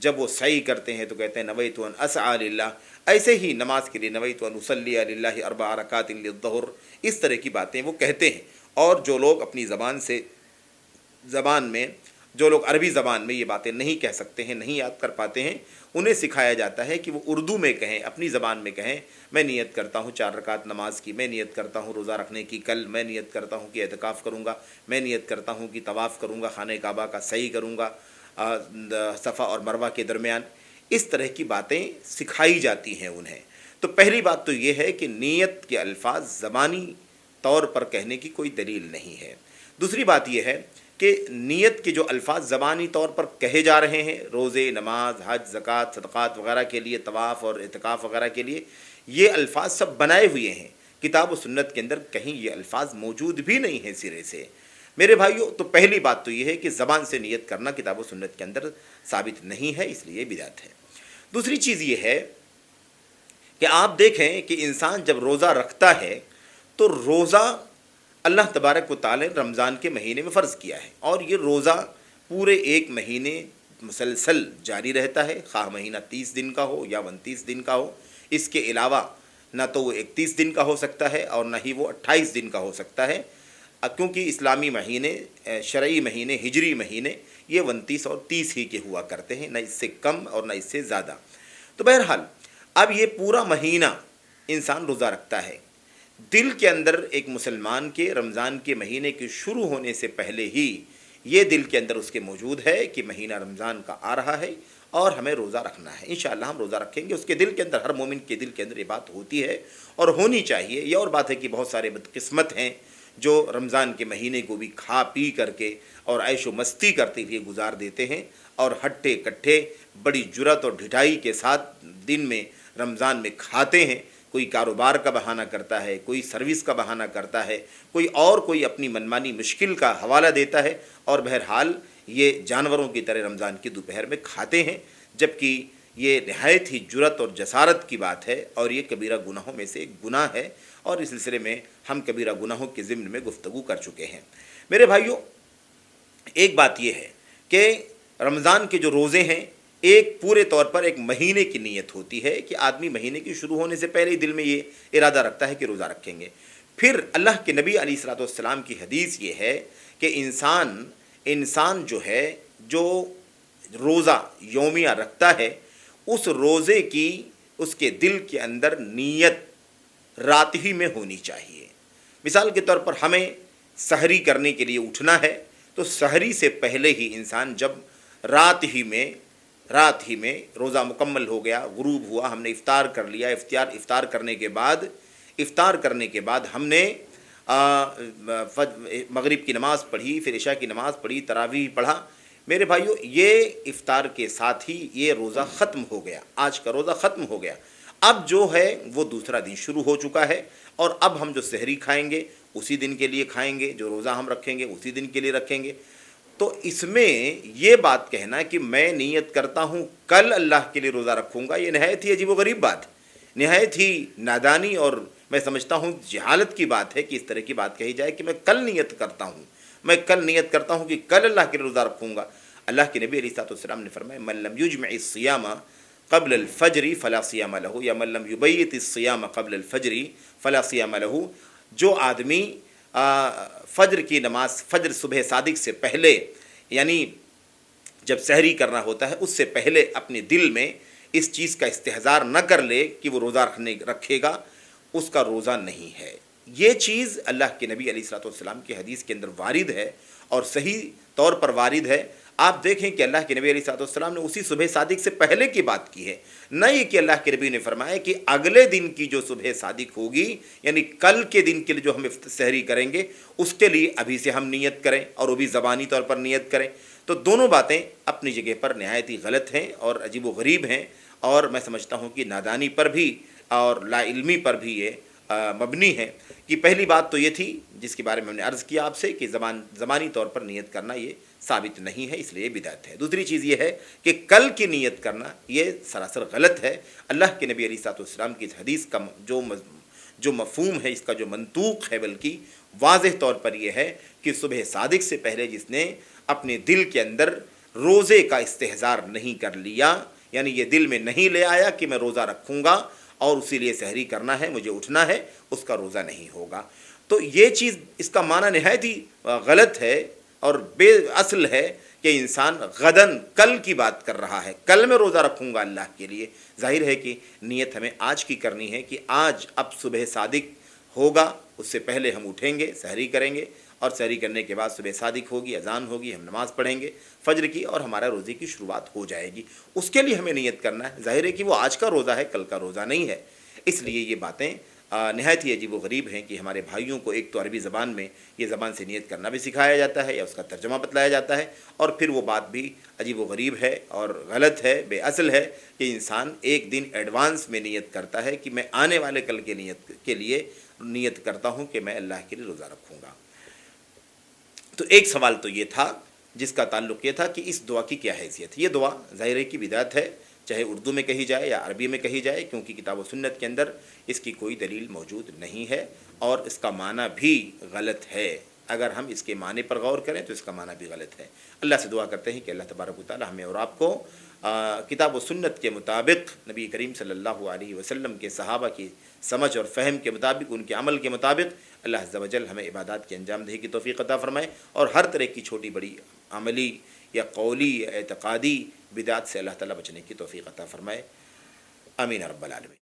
جب وہ سعی کرتے ہیں تو کہتے ہیں نویت ان اسعی للہ. ایسے ہی نماز کے لیے نویت ان اصلی للہ اربع رکعات للظہر، اس طرح کی باتیں وہ کہتے ہیں. اور جو لوگ اپنی زبان میں جو لوگ عربی زبان میں یہ باتیں نہیں کہہ سکتے ہیں، نہیں یاد کر پاتے ہیں، انہیں سکھایا جاتا ہے کہ وہ اردو میں کہیں، اپنی زبان میں کہیں. میں نیت کرتا ہوں 4 رکعت نماز کی، میں نیت کرتا ہوں روزہ رکھنے کی کل، میں نیت کرتا ہوں کہ اعتکاف کروں گا، میں نیت کرتا ہوں کہ طواف کروں گا، خانہ کعبہ کا سعی کروں گا صفا اور مروہ کے درمیان. اس طرح کی باتیں سکھائی جاتی ہیں انہیں. تو پہلی بات تو یہ ہے کہ نیت کے الفاظ زبانی طور پر کہنے کی کوئی دلیل نہیں ہے. دوسری بات یہ ہے کہ نیت کے جو الفاظ زبانی طور پر کہے جا رہے ہیں روزے، نماز، حج، زکوٰۃ، صدقات وغیرہ کے لیے، طواف اور اعتکاف وغیرہ کے لیے، یہ الفاظ سب بنائے ہوئے ہیں. کتاب و سنت کے اندر کہیں یہ الفاظ موجود بھی نہیں ہیں سرے سے. میرے بھائیوں، تو پہلی بات تو یہ ہے کہ زبان سے نیت کرنا کتاب و سنت کے اندر ثابت نہیں ہے، اس لیے بدعت ہے. دوسری چیز یہ ہے کہ آپ دیکھیں کہ انسان جب روزہ رکھتا ہے تو روزہ اللہ تبارک و تعالی نے رمضان کے مہینے میں فرض کیا ہے، اور یہ روزہ پورے ایک مہینے مسلسل جاری رہتا ہے، خواہ مہینہ 30 دن کا ہو یا 29 دن کا ہو. اس کے علاوہ نہ تو وہ 31 دن کا ہو سکتا ہے اور نہ ہی وہ 28 دن کا ہو سکتا ہے، کیونکہ اسلامی مہینے، شرعی مہینے، ہجری مہینے یہ 29 اور 30 ہی کے ہوا کرتے ہیں، نہ اس سے کم اور نہ اس سے زیادہ. تو بہرحال اب یہ پورا مہینہ انسان روزہ رکھتا ہے. دل کے اندر ایک مسلمان کے رمضان کے مہینے کے شروع ہونے سے پہلے ہی یہ دل کے اندر اس کے موجود ہے کہ مہینہ رمضان کا آ رہا ہے اور ہمیں روزہ رکھنا ہے. انشاءاللہ ہم روزہ رکھیں گے. اس کے دل کے اندر، ہر مومن کے دل کے اندر یہ بات ہوتی ہے اور ہونی چاہیے. یہ اور بات ہے کہ بہت سارے بدقسمت ہیں جو رمضان کے مہینے کو بھی کھا پی کر کے اور عیش و مستی کرتے ہوئے گزار دیتے ہیں، اور ہٹے کٹھے بڑی جرات اور ڈھٹائی کے ساتھ دن میں رمضان میں کھاتے ہیں. کوئی کاروبار کا بہانہ کرتا ہے، کوئی سروس کا بہانہ کرتا ہے، کوئی اپنی منمانی مشکل کا حوالہ دیتا ہے، اور بہرحال یہ جانوروں کی طرح رمضان کی دوپہر میں کھاتے ہیں، جبکہ یہ نہایت ہی جرات اور جسارت کی بات ہے، اور یہ کبیرہ گناہوں میں سے ایک گناہ ہے. اور اس سلسلے میں ہم کبیرہ گناہوں کے ضمن میں گفتگو کر چکے ہیں. میرے بھائیوں، ایک بات یہ ہے کہ رمضان کے جو روزے ہیں، ایک پورے طور پر ایک مہینے کی نیت ہوتی ہے کہ آدمی مہینے کی شروع ہونے سے پہلے ہی دل میں یہ ارادہ رکھتا ہے کہ روزہ رکھیں گے. پھر اللہ کے نبی علیہ الصلوۃ والسلام کی حدیث یہ ہے کہ انسان جو ہے، جو روزہ یومیہ رکھتا ہے، اس روزے کی اس کے دل کے اندر نیت رات ہی میں ہونی چاہیے. مثال کے طور پر ہمیں سحری کرنے کے لیے اٹھنا ہے، تو سحری سے پہلے ہی انسان جب رات ہی میں روزہ مکمل ہو گیا، غروب ہوا، ہم نے افطار کر لیا، افطار کرنے کے بعد ہم نے مغرب کی نماز پڑھی، پھر عشاء کی نماز پڑھی، تراویح پڑھا. میرے بھائیو، یہ افطار کے ساتھ ہی یہ روزہ ختم ہو گیا، آج کا روزہ ختم ہو گیا. اب جو ہے وہ دوسرا دن شروع ہو چکا ہے، اور اب ہم جو سحری کھائیں گے اسی دن کے لیے کھائیں گے، جو روزہ ہم رکھیں گے اسی دن کے لیے رکھیں گے. تو اس میں یہ بات کہنا کہ میں نیت کرتا ہوں کل اللہ کے لیے روزہ رکھوں گا، یہ نہایت ہی عجیب و غریب بات، نہایت ہی نادانی اور میں سمجھتا ہوں جہالت کی بات ہے کہ اس طرح کی بات کہی جائے کہ میں کل نیت کرتا ہوں کہ کل اللہ کے لیے روزہ رکھوں گا. اللہ کے نبی علیہ الصلوۃ والسلام نے فرمایا من لم یجمع الصیام قبل الفجر فلا صیام له، یا من لم یبیت الصیام قبل الفجر فلا صیام له. جو آدمی فجر کی نماز، فجر صبح صادق سے پہلے، یعنی جب سحری کرنا ہوتا ہے اس سے پہلے اپنے دل میں اس چیز کا استحضار نہ کر لے کہ وہ روزہ رکھے گا، اس کا روزہ نہیں ہے. یہ چیز اللہ کے نبی علیہ الصلوۃ والسلام کی حدیث کے اندر وارد ہے اور صحیح طور پر وارد ہے. آپ دیکھیں کہ اللہ کے نبی علیہ الصلوۃ والسلام نے اسی صبح صادق سے پہلے کی بات کی ہے، نہ یہ کہ اللہ کے نبی نے فرمایا کہ اگلے دن کی جو صبح صادق ہوگی، یعنی کل کے دن کے لیے جو ہم سحری کریں گے اس کے لیے ابھی سے ہم نیت کریں، اور وہ بھی زبانی طور پر نیت کریں. تو دونوں باتیں اپنی جگہ پر نہایت ہی غلط ہیں اور عجیب و غریب ہیں، اور میں سمجھتا ہوں کہ نادانی پر بھی اور لا علمی پر بھی یہ مبنی ہے. کہ پہلی بات تو یہ تھی جس کے بارے میں ہم نے عرض کیا آپ سے کہ زبانی طور پر نیت کرنا یہ ثابت نہیں ہے، اس لیے بدعت ہے. دوسری چیز یہ ہے کہ کل کی نیت کرنا یہ سراسر غلط ہے. اللہ کے نبی علیہ الصلوۃ والسلام کی اس حدیث کا جو مفہوم ہے، اس کا جو منطوق ہے، بلکہ واضح طور پر یہ ہے کہ صبح صادق سے پہلے جس نے اپنے دل کے اندر روزے کا استحضار نہیں کر لیا، یعنی یہ دل میں نہیں لے آیا کہ میں روزہ رکھوں گا اور اسی لیے سحری کرنا ہے، مجھے اٹھنا ہے، اس کا روزہ نہیں ہوگا۔ تو یہ چیز، اس کا معنی نہایت ہی غلط ہے اور بے اصل ہے کہ انسان غدن، کل کی بات کر رہا ہے، کل میں روزہ رکھوں گا اللہ کے لیے۔ ظاہر ہے کہ نیت ہمیں آج کی کرنی ہے کہ آج اب صبح صادق ہوگا، اس سے پہلے ہم اٹھیں گے، سحری کریں گے، اور سحری کرنے کے بعد صبح صادق ہوگی، اذان ہوگی، ہم نماز پڑھیں گے فجر کی، اور ہمارا روزے کی شروعات ہو جائے گی۔ اس کے لیے ہمیں نیت کرنا ہے۔ ظاہر ہے کہ وہ آج کا روزہ ہے، کل کا روزہ نہیں ہے۔ اس لیے یہ باتیں نہایت ہی عجیب و غریب ہیں کہ ہمارے بھائیوں کو ایک تو عربی زبان میں یہ زبان سے نیت کرنا بھی سکھایا جاتا ہے یا اس کا ترجمہ بتلایا جاتا ہے، اور پھر وہ بات بھی عجیب و غریب ہے اور غلط ہے، بے اصل ہے کہ انسان ایک دن ایڈوانس میں نیت کرتا ہے کہ میں آنے والے کل کے لیے نیت کرتا ہوں کہ میں اللہ کے لیے روزہ رکھوں گا۔ تو ایک سوال تو یہ تھا جس کا تعلق یہ تھا کہ اس دعا کی کیا حیثیت ہے۔ یہ دعا ظاہر کی بدعت ہے، چاہے اردو میں کہی جائے یا عربی میں کہی جائے، کیونکہ کتاب و سنت کے اندر اس کی کوئی دلیل موجود نہیں ہے، اور اس کا معنی بھی غلط ہے۔ اگر ہم اس کے معنی پر غور کریں تو اس کا معنی بھی غلط ہے۔ اللہ سے دعا کرتے ہیں کہ اللہ تبارک و تعالی ہمیں اور آپ کو کتاب و سنت کے مطابق، نبی کریم صلی اللہ علیہ وسلم کے صحابہ کی سمجھ اور فہم کے مطابق، ان کے عمل کے مطابق اللہ عز و جل ہمیں عبادات کے انجام دہی کی توفیق عطا فرمائے، اور ہر طرح کی چھوٹی بڑی عملی یا قولی یا اعتقادی بدعات سے اللہ تعالیٰ بچنے کی توفیق عطا فرمائے۔ آمین رب العالمین۔